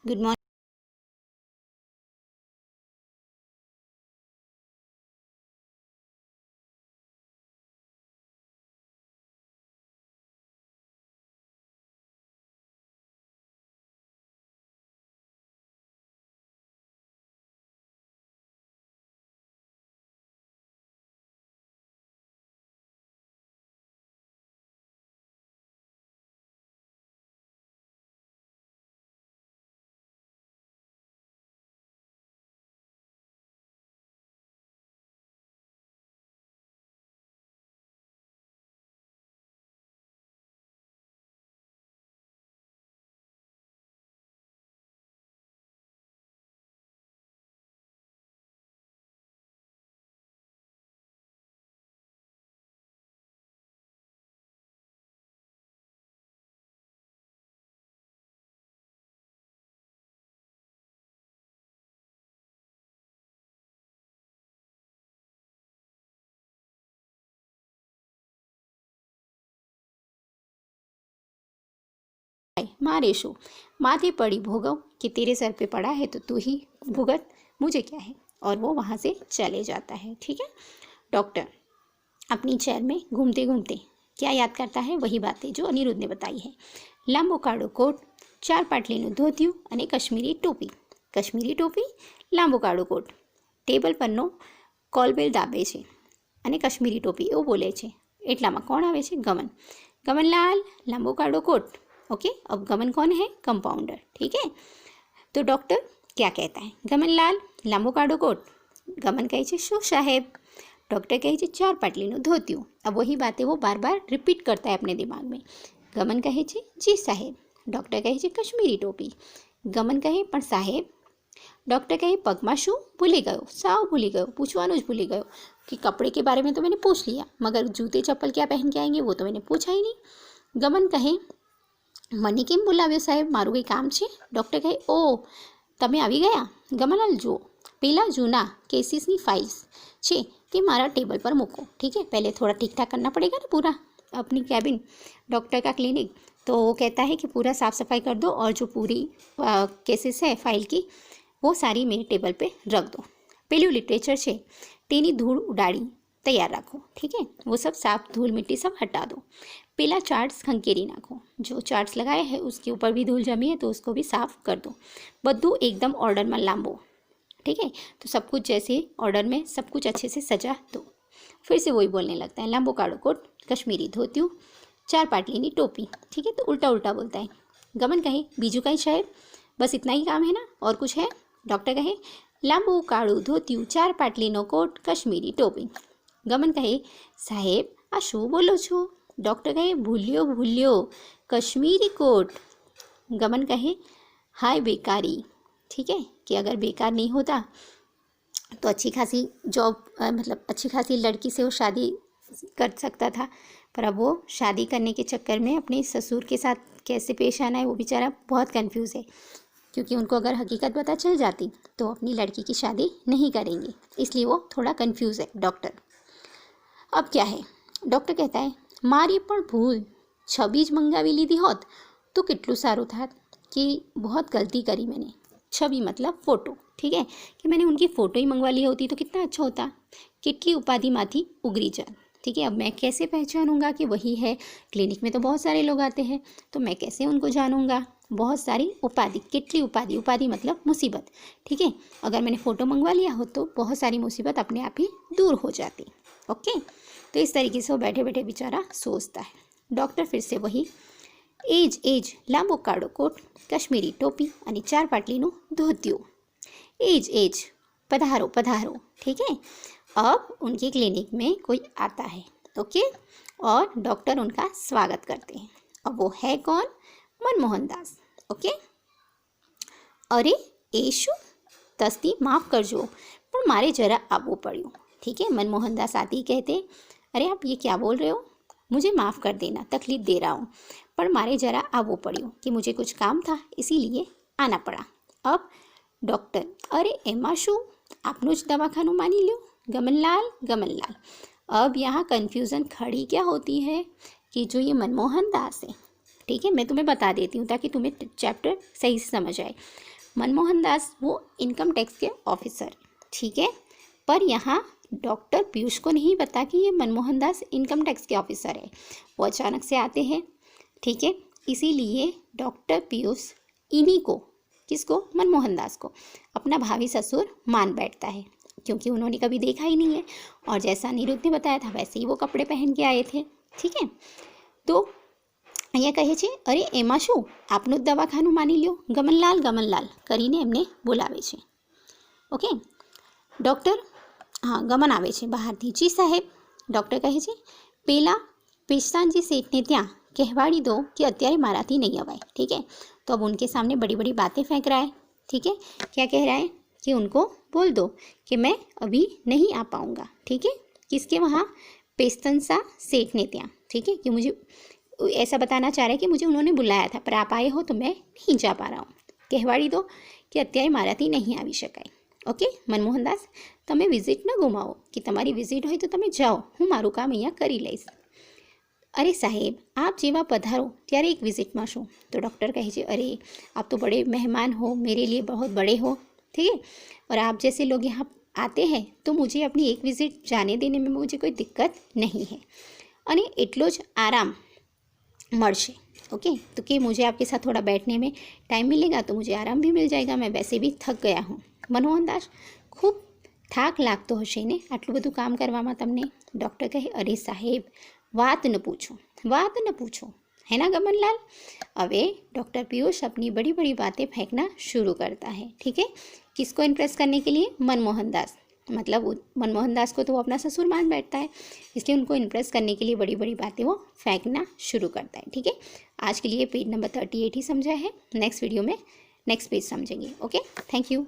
Good morning. मारे show माथे पड़ी भोगव कि तेरे सर पे पड़ा है तो तू ही भुगत, मुझे क्या है। और वो वहाँ से चले जाता है। ठीक है। डॉक्टर अपनी चेयर में घूमते घूमते क्या याद करता है? वही बातें जो अनिरुद्ध ने बताई है। लांबो काड़ो कोट, 4 પાટલીનું ધોતિયું અને કશ્મીરી ટોપી। કશ્મીરી ટોપી, લાંબો કાળો કોટ, ટેબલ પરનો કોલબેલ દાબે છે અને કશ્મીરી ટોપી એવું બોલે છે। એટલામાં કોણ આવે છે? ગમન। ગમનલાલ, લાંબો કાળો કોટ। ओके, अब गमन कौन है? कंपाउंडर। ठीक है। तो डॉक्टर क्या कहता है? गमनलाल, लांबो काड़ो कोट। गमन कहे छे शू साहेब? डॉक्टर कहे छे 4 પાટલીનું ધોતિયું। अब वही बातें वो बार बार रिपीट करता है अपने दिमाग में। गमन कहे छे जी साहेब। डॉक्टर कहे छे कश्मीरी टोपी। गमन कहे पण साहेब। डॉक्टर कहे पगमा शू भूली गयो, साव भूली गयो, पूछवानुं ज भूली गयो कि कपड़े के बारे में तो मैंने पूछ लिया, मगर जूते चप्पल क्या पहन के आएंगे वो तो मैंने पूछा ही नहीं। गमन कहे મને કેમ બોલાવ્યો સાહેબ? મારું કંઈ કામ છે? ડૉક્ટર કહે ઓ તમે આવી ગયા? ગમનલાલ જુઓ, પેલા જૂના केसेसની फाइल्स છે તે મારા टेबल पर મૂકો। ठीक है। पहले थोड़ा ठीक ठाक करना पड़ेगा ना पूरा अपनी कैबिन, डॉक्टर का क्लिनिक। तो वो कहता है कि पूरा साफ़ सफाई कर दो और जो पूरी केसेस है फाइल की वो सारी मेरे टेबल पे रख दो। पेલું लिटरेचर છે તેની ધૂળ ઉડાડી तैयार रखो। ठीक है। वो सब साफ धूल मिट्टी सब हटा दो। पीला चार्ट्स खंकेरी नाखो, जो चार्ट्स लगाए हैं उसके ऊपर भी धूल जमी है तो उसको भी साफ कर दो। बद्दू एकदम ऑर्डर में लांबो। ठीक है। तो सब कुछ जैसे ऑर्डर में सब कुछ अच्छे से सजा दो। फिर से वही बोलने लगता है, लांबो काड़ो कोट, कश्मीरी धोतिયું, 4 પાટલીની टोपी। ठीक है। तो उल्टा उल्टा बोलता है। गमन कहे बीजू कहीं शायद? बस इतना ही काम है ना, और कुछ है? डॉक्टर कहे लांबो काड़ो धोतिયું, 4 પાટલીનો कोट, कश्मीरी टोपी। गमन कहे साहेब आ शू बोलो छो? डॉक्टर कहे भूल्यो भूल्यो, कश्मीरी कोट। गमन कहे हाय बेकारी। ठीक है। कि अगर बेकार नहीं होता तो अच्छी खासी जॉब मतलब अच्छी खासी लड़की से वो शादी कर सकता था, पर अब वो शादी करने के चक्कर में अपने ससुर के साथ कैसे पेश आना है वो बेचारा बहुत कंफ्यूज है, क्योंकि उनको अगर हकीकत पता चल जाती तो अपनी लड़की की शादी नहीं करेंगे, इसलिए वो थोड़ा कंफ्यूज है डॉक्टर। अब क्या है? डॉक्टर कहता है मारी पण भूल छबी ज मंगावी लीधी होत तो कितलू सारू थात। कि बहुत गलती करी मैंने। छवि मतलब फ़ोटो। ठीक है। कि मैंने उनकी फ़ोटो ही मंगवा ली होती तो कितना अच्छा होता। किटली उपाधि माथी उगरी जात। ठीक है। अब मैं कैसे पहचानूंगा कि वही है? क्लिनिक में तो बहुत सारे लोग आते हैं, तो मैं कैसे उनको जानूंगा? बहुत सारी उपाधि, किटली उपाधि, उपाधि मतलब मुसीबत। ठीक है। अगर मैंने फ़ोटो मंगवा लिया हो तो बहुत सारी मुसीबत अपने आप ही दूर हो जाती। ओके। तो इस तरीके से वो बैठे बैठे बेचारा सोचता है। डॉक्टर फिर से वही एज एज लांबो काड़ो कोट, कश्मीरी टोपी અને 4 પાટલીનું ધોતિયું। एज एज पधारो पधारो। ठीक है। अब उनके क्लिनिक में कोई आता है। ओके। और डॉक्टर उनका स्वागत करते हैं। अब वो है कौन? मनमोहन दास। ओके। अरे एशु तस्ती माफ़ करजो पण मारे जरा आववू पड्યું। ठीक है। मनमोहन दास आते ही कहते अरे आप ये क्या बोल रहे हो? मुझे माफ़ कर देना, तकलीफ़ दे रहा हूँ, पर मारे जरा आववू पड्યું कि मुझे कुछ काम था इसीलिए आना पड़ा। अब डॉक्टर अरे एमा शू आपનું જ दवाखानु मानी लो। गमनलाल ठीक है, मैं तुम्हें बता देती हूँ ताकि तुम्हें चैप्टर सही से समझ आए। मनमोहन दास वो इनकम टैक्स के ऑफिसर, ठीक है, पर यहाँ डॉक्टर पीयूष को नहीं पता कि ये मनमोहन दास इनकम टैक्स के ऑफिसर है। वो अचानक से आते हैं, ठीक है, इसीलिए डॉक्टर पीयूष इन्हीं को, किसको, मनमोहन दास को अपना भावी ससुर मान बैठता है, क्योंकि उन्होंने कभी देखा ही नहीं है और जैसा अनिरुद्ध ने बताया था वैसे ही वो कपड़े पहन के आए थे, ठीक है। तो અહીંયા કહે છે, અરે એમાં શું, આપનું જ દવાખાનું માની લ્યો, ગમનલાલ કરીને એમને બોલાવે છે। ઓકે, ડૉક્ટર, હા ગમન આવે છે બહારથી, જી સાહેબ। ડૉક્ટર કહે છે, પેલા પેસ્તાનજી શેઠને ત્યાં કહેવાડી દો कि અત્યારે મારાથી નહીં અવાય, ठीक है। तो अब उनके सामने बड़ी बड़ी बातें फेंक रहा है, ठीक है। क्या कह रहा है कि उनको बोल दो कि मैं अभी नहीं आ पाऊँगा, ठीक है। किसके वहाँ, पेस्तनसा सेठ ने ત્યાં, ठीक है, कि मुझे ऐसा बताना चाह रहा है कि मुझे उन्होंने बुलाया था पर आप आए हो तो मैं नहीं जा पा रहा हूँ। કહેવાડી દો કે અત્યારે મારાથી નહીં આવી શકાય। ઓકે મનમોહનદાસ, તમે વિઝિટ ન ગુમાવો, કે તમારી વિઝિટ હોય તો તમે જાઓ, હું મારું કામ અહીંયા કરી લઈશ। अरे साहेब, आप जेवा पधारो त्यारे एक विजिटમાં શું। तो डॉक्टर कहे છે, अरे आप तो बड़े मेहमान हो, मेरे लिए बहुत बड़े हो, ठीक है, और आप जैसे लोग यहाँ आते हैं तो मुझे अपनी एक विजिट जाने देने में मुझे कोई दिक्कत नहीं है અને એટલો જ આરામ મળશે। ओके, तो कि मुझे आपके साथ थोड़ा बैठने में टाइम मिलेगा तो मुझे आराम भी मिल जाएगा, मैं वैसे भी थक गया हूँ। मनमोहन दास, खूब થાક લાગતો હશે ને આટલું બધું કામ કરવામાં તમને। ડૉક્ટર કહે, અરે સાહેબ વાત ન પૂછો, है ना गमनलाल। अबे डॉक्टर पीयूष अपनी बड़ी बड़ी बातें फेंकना शुरू करता है, ठीक है, किसको इम्प्रेस करने के लिए, मनमोहन दास। मतलब मनमोहन दास को तो वो अपना ससुर मान बैठता है, इसलिए उनको इम्प्रेस करने के लिए बड़ी बड़ी बातें वो फेंकना शुरू करता है, ठीक है। आज के लिए पेज नंबर 38 ही समझा है, नेक्स्ट वीडियो में नेक्स्ट पेज समझेंगे। Okay, thank you.